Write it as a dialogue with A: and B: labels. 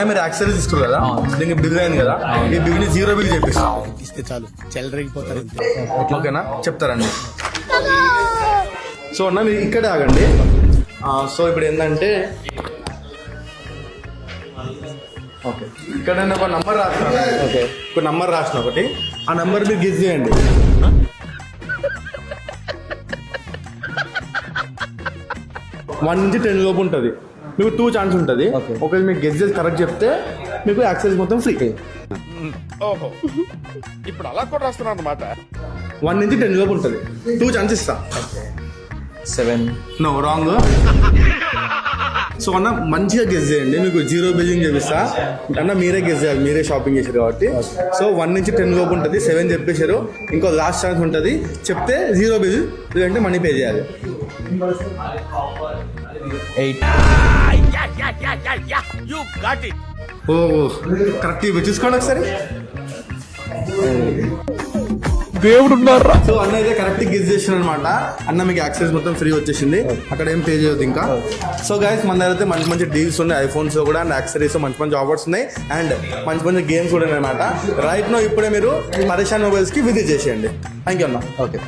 A: మీరు యాక్సెసరీస్ ఇస్తారు కదా, దీనికి బిల్ అయింది కదా, ఈ బిల్ ని 0 బిల్ చేపిస్తాం.
B: ఇస్తే చాలు చెల్లరగిపోతారు.
A: ఓకేనా, చెప్తారండి. సో అన్న మీరు ఇక్కడే ఆగండి. సో ఇప్పుడు ఏంటంటే ఓకే, ఇక్కడ నేను ఒక నంబర్ రాసిన. ఓకే, ఒక నంబర్ రాసిన ఒకటి, ఆ నంబర్ మీరు గెస్ చేయండి. 1 నుంచి 10 లోపు ఉంటుంది. మీకు 2 ఛాన్స్ ఉంటుంది. ఒకవేళ మీకు గెస్ చేసి కరెక్ట్ చెప్తే మీకు యాక్సెస్ మొత్తం ఫ్రీ.
C: ఓహో, ఇప్పుడు అలా కూడా రాస్తున్నాను అన్నమాట.
A: 1 నుంచి 10 లోపు ఉంటుంది. 2 ఛాన్స్ ఇస్తా.
D: 7.
A: No, wrong. సో అన్న మంచిగా గెస్ చేయండి, మీకు 0 బిల్లింగ్ చేపిస్తా. అన్న మీరే గెస్ చేయాలి, మీరే షాపింగ్ చేశారు కాబట్టి. సో 1 నుంచి 10 లోపు ఉంటుంది. 7 చెప్పేశారు. ఇంకో లాస్ట్ ఛాన్స్ ఉంటుంది, చెప్తే 0 బిల్, లేదంటే మనీ పే చేయాలి.
D: 8.
A: ఓ కరెక్ట్ చూసుకోండి ఒకసారి.
D: దేవుడున్నారా?
A: సో అన్న అయితే కరెక్ట్ గెస్ చేసిన అనమాట. అన్న మీకు యాక్సెస్ మొత్తం ఫ్రీ వచ్చేసింది, అక్కడ ఏం పే చేయొద్దు ఇంకా. సో గైస్ మన దగ్గర అయితే మంచి మంచి డీల్స్ ఉన్నాయి, ఐఫోన్స్ కూడా అండ్ యాక్సెసరీస్ మంచి మంచి ఆఫర్స్ ఉన్నాయి అండ్ మంచి మంచి గేమ్స్ కూడా ఉన్నాయి అనమాట. రైట్ నో ఇప్పుడే మీరు పరేషాన్ మొబైల్స్ కి విజిట్ చేసేయండి. థ్యాంక్ యూ అన్న.
D: ఓకే.